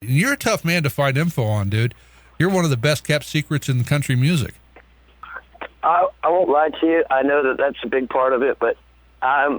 You're a tough man to find info on, dude. You're one of the best kept secrets in country music. I won't lie to you. I know that that's a big part of it, but I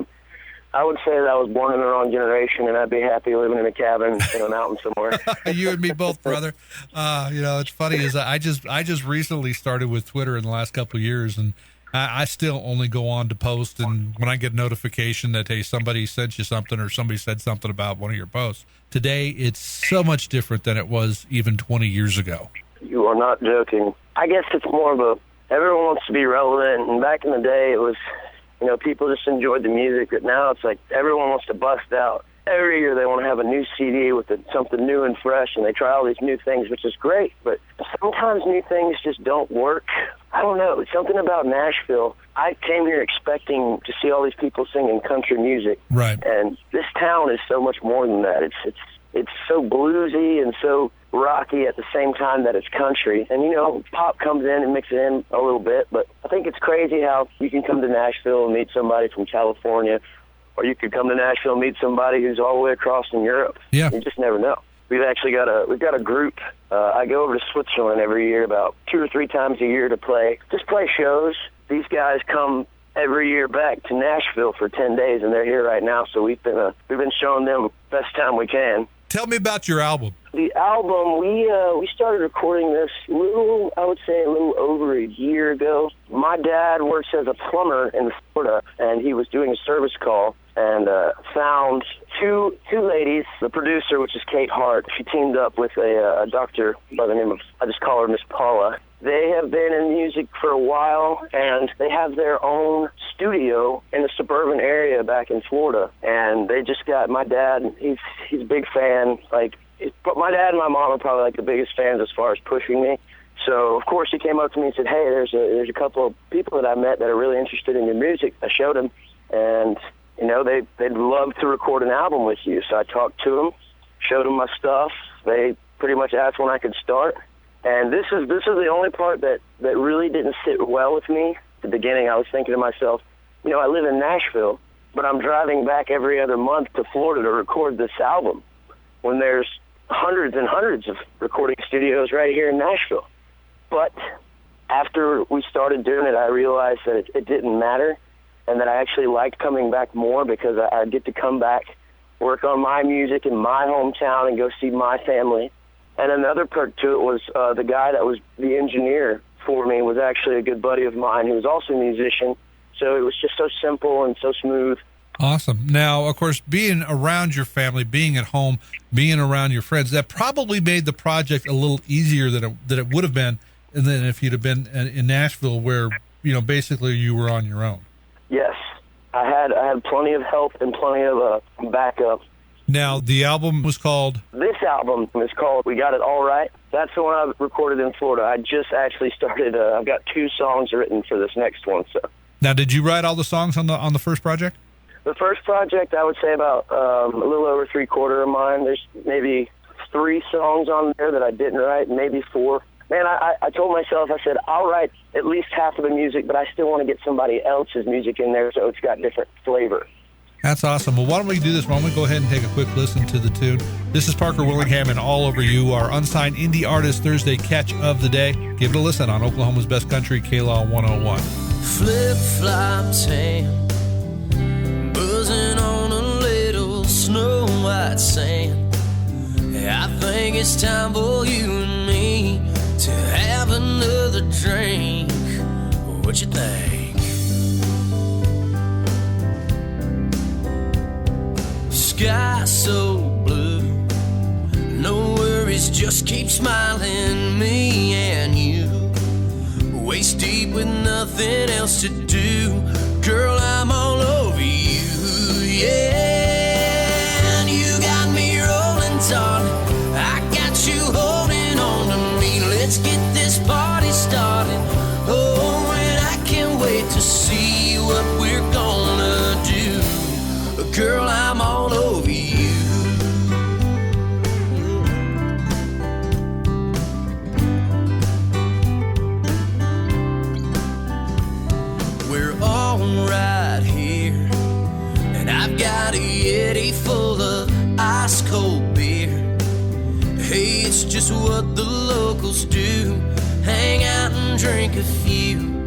would say that I was born in the wrong generation, and I'd be happy living in a cabin in a mountain somewhere. You and me both, brother. It's funny is I just recently started with Twitter in the last couple of years, and I still only go on to post, and when I get notification that, hey, somebody sent you something or somebody said something about one of your posts, today it's so much different than it was even 20 years ago. You are not joking. I guess it's more of everyone wants to be relevant, and back in the day it was, people just enjoyed the music, but now it's like everyone wants to bust out. Every year they want to have a new CD with something new and fresh, and they try all these new things, which is great, but sometimes new things just don't work. I don't know. It's something about Nashville. I came here expecting to see all these people singing country music. Right. And this town is so much more than that. It's so bluesy and so rocky at the same time that it's country. And, pop comes in and mixes in a little bit, but I think it's crazy how you can come to Nashville and meet somebody from California, or you could come to Nashville and meet somebody who's all the way across in Europe. Yeah. You just never know. We've got a group. I go over to Switzerland every year, about 2 or 3 times a year to play shows. These guys come every year back to Nashville for 10 days, and they're here right now. So we've been showing them the best time we can. Tell me about your album. The album, we started recording this a little over a year ago. My dad works as a plumber in Florida, and he was doing a service call and found two ladies. The producer, which is Kate Hart, she teamed up with a doctor by the name of, I just call her Miss Paula. They have been in music for a while, and they have their own studio in a suburban area back in Florida. And they just got my dad. He's a big fan. But my dad and my mom are probably the biggest fans as far as pushing me. So of course he came up to me and said, "Hey, there's a couple of people that I met that are really interested in your music." I showed them, and they'd love to record an album with you. So I talked to them, showed them my stuff. They pretty much asked when I could start. And this is the only part that really didn't sit well with me. At the beginning, I was thinking to myself, I live in Nashville, but I'm driving back every other month to Florida to record this album when there's hundreds and hundreds of recording studios right here in Nashville. But after we started doing it, I realized that it didn't matter, and that I actually liked coming back more because I get to come back, work on my music in my hometown, and go see my family. And another part to it was the guy that was the engineer for me was actually a good buddy of mine who was also a musician. So it was just so simple and so smooth. Awesome. Now, of course, being around your family, being at home, being around your friends, that probably made the project a little easier than it would have been than if you'd have been in Nashville where, basically you were on your own. Yes. I had plenty of help and plenty of backup. Now, the album was called? This album is called We Got It All Right. That's the one I recorded in Florida. I just actually started, I've got 2 songs written for this next one. So. Now, did you write all the songs on the first project? The first project, I would say about a little over 3/4 of mine. There's maybe 3 songs on there that I didn't write, maybe 4. Man, I told myself, I said, I'll write at least half of the music, but I still want to get somebody else's music in there so it's got different flavor. That's awesome. Well, why don't we do this? Why don't we go ahead and take a quick listen to the tune? This is Parker Willingham and All Over You, our Unsigned Indie Artist Thursday catch of the day. Give it a listen on Oklahoma's Best Country, K-Law 101. Flip-flops hand, buzzing on a little snow-white sand. I think it's time for you and me to have another drink. What you think? Sky so blue, no worries, just keep smiling. Me and you, waist deep with nothing else to do. Girl, I'm all over you, yeah. And you got me rolling, darling. I got you holding on to me. Let's get this party started. Oh, and I can't wait to see what we're gonna do. Girl, I'm all over you. We're all right here, and I've got a Yeti full of ice cold beer. Hey, it's just what the locals do, hang out and drink a few.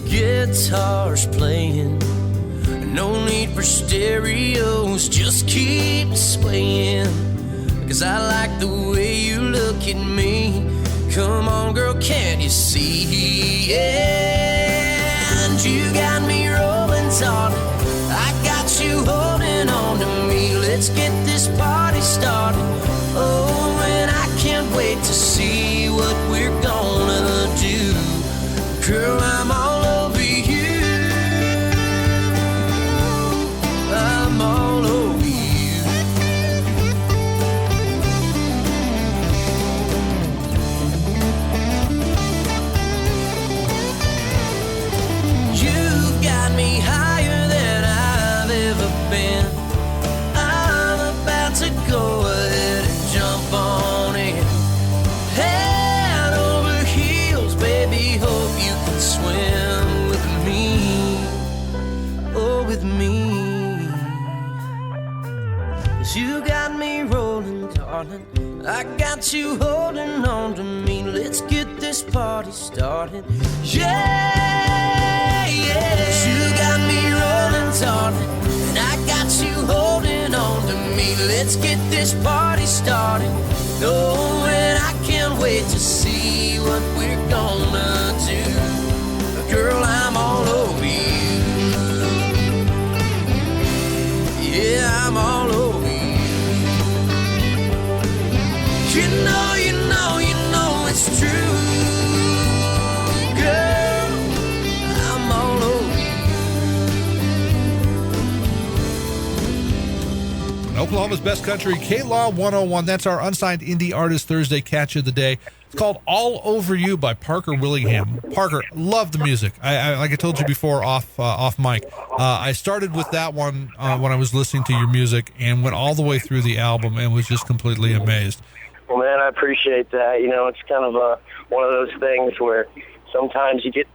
Guitars playing, no need for stereos, just keep swaying. 'Cause I like the way you look at me. Come on, girl, can't you see? Yeah, and you got me rolling, darling. I got you holding on to me. Let's get this party started. Oh, and I can't wait to see what we're gonna do. Girl, I'm all over you. I'm all over you. You've got me higher than I've ever been. I'm about to go ahead and jump on in. Head over heels, baby, hope you can swim with me. Oh, with me. 'Cause you got me rolling, darling. I got you holding on to me. Let's get this party started. Yeah, yeah. 'Cause you got me rolling, darling. And I got you holding on to me. Let's get this party started. Oh, and I can't wait to see what we're gonna do. Girl, I'm all over you. Yeah, I'm all over you. You know, you know, you know it's true. Girl, I'm all over you. Oklahoma's best country, K-Law 101. That's our Unsigned Indie Artist Thursday catch of the day. It's called All Over You by Parker Willingham. Parker, love the music. I like I told you before off mic. I started with that one when I was listening to your music and went all the way through the album and was just completely amazed. Well, man, I appreciate that. You know, it's kind of one of those things where sometimes you get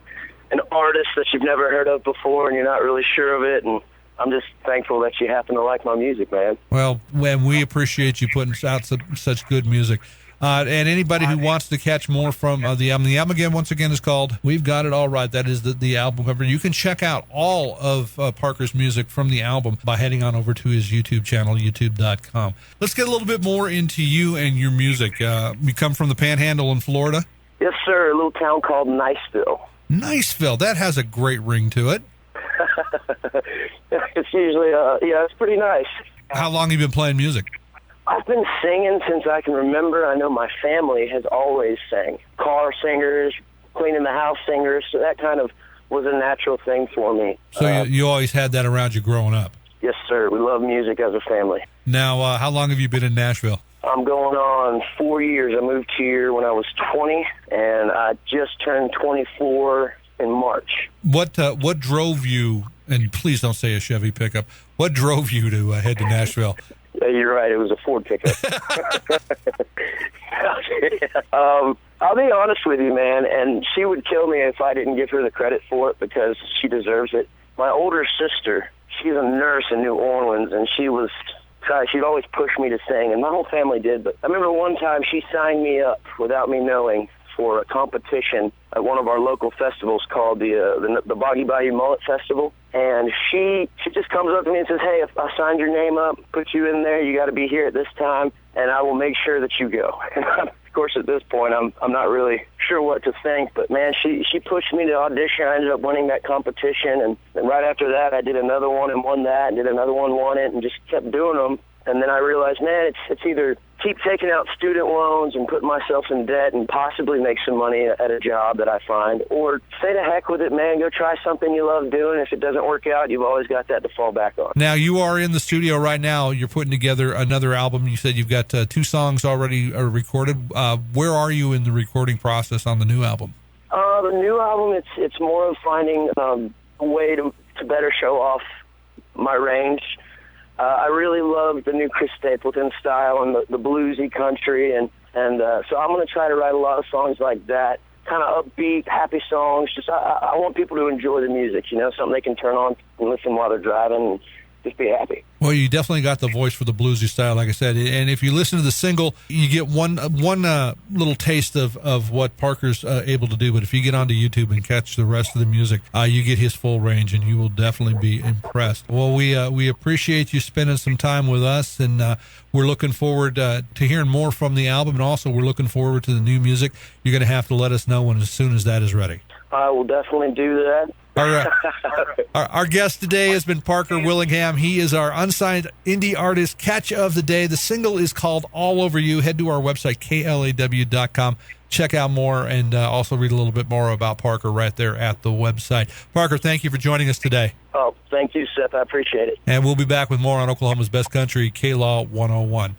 an artist that you've never heard of before and you're not really sure of it, and I'm just thankful that you happen to like my music, man. Well, we appreciate you putting out such good music. And anybody who wants to catch more from the album again, once again, is called We've Got It All Right. That is the album cover. You can check out all of Parker's music from the album by heading on over to his YouTube channel, youtube.com. Let's get a little bit more into you and your music. You come from the Panhandle in Florida? Yes, sir. A little town called Niceville. Niceville. That has a great ring to it. It's usually, it's pretty nice. How long have you been playing music? I've been singing since I can remember. I know my family has always sang. Car singers, cleaning the house singers, so that kind of was a natural thing for me. So you always had that around you growing up? Yes, sir. We love music as a family. Now, how long have you been in Nashville? I'm going on 4 years. I moved here when I was 20, and I just turned 24 in March. What drove you, and please don't say a Chevy pickup, what drove you to head to Nashville? Yeah, you're right. It was a Ford pickup. I'll be honest with you, man, and she would kill me if I didn't give her the credit for it because she deserves it. My older sister, she's a nurse in New Orleans, and she'd always push me to sing, and my whole family did. But I remember one time she signed me up without me knowing for a competition at one of our local festivals called the Boggy Bayou Mullet Festival. And she just comes up to me and says, hey, if I signed your name up, put you in there, you got to be here at this time, and I will make sure that you go. And of course, at this point, I'm not really sure what to think, but man, she pushed me to audition. I ended up winning that competition, and right after that, I did another one and won that, and did another one, won it, and just kept doing them. And then I realized, man, it's either keep taking out student loans and putting myself in debt and possibly make some money at a job that I find, or say to heck with it, man, go try something you love doing. If it doesn't work out, you've always got that to fall back on. Now, you are in the studio right now. You're putting together another album. You said you've got 2 songs already recorded. Where are you in the recording process on the new album? The new album, it's more of finding a way to better show off my range. I really love the new Chris Stapleton style and the bluesy country, and so I'm going to try to write a lot of songs like that. kind of upbeat, happy songs. Just I want people to enjoy the music, you know, something they can turn on and listen while they're driving and just be happy. Well, you definitely got the voice for the bluesy style, like I said. And if you listen to the single, you get one little taste of what Parker's able to do. But if you get onto YouTube and catch the rest of the music, you get his full range, and you will definitely be impressed. Well, we appreciate you spending some time with us, and we're looking forward to hearing more from the album. And also, we're looking forward to the new music. You're going to have to let us know as soon as that is ready. I will definitely do that. Our guest today has been Parker Willingham. He is our unsigned indie artist catch of the day. The single is called All Over You. Head to our website, klaw.com. Check out more and also read a little bit more about Parker right there at the website. Parker, thank you for joining us today. Oh, thank you, Seth. I appreciate it. And we'll be back with more on Oklahoma's Best Country, KLAW 101.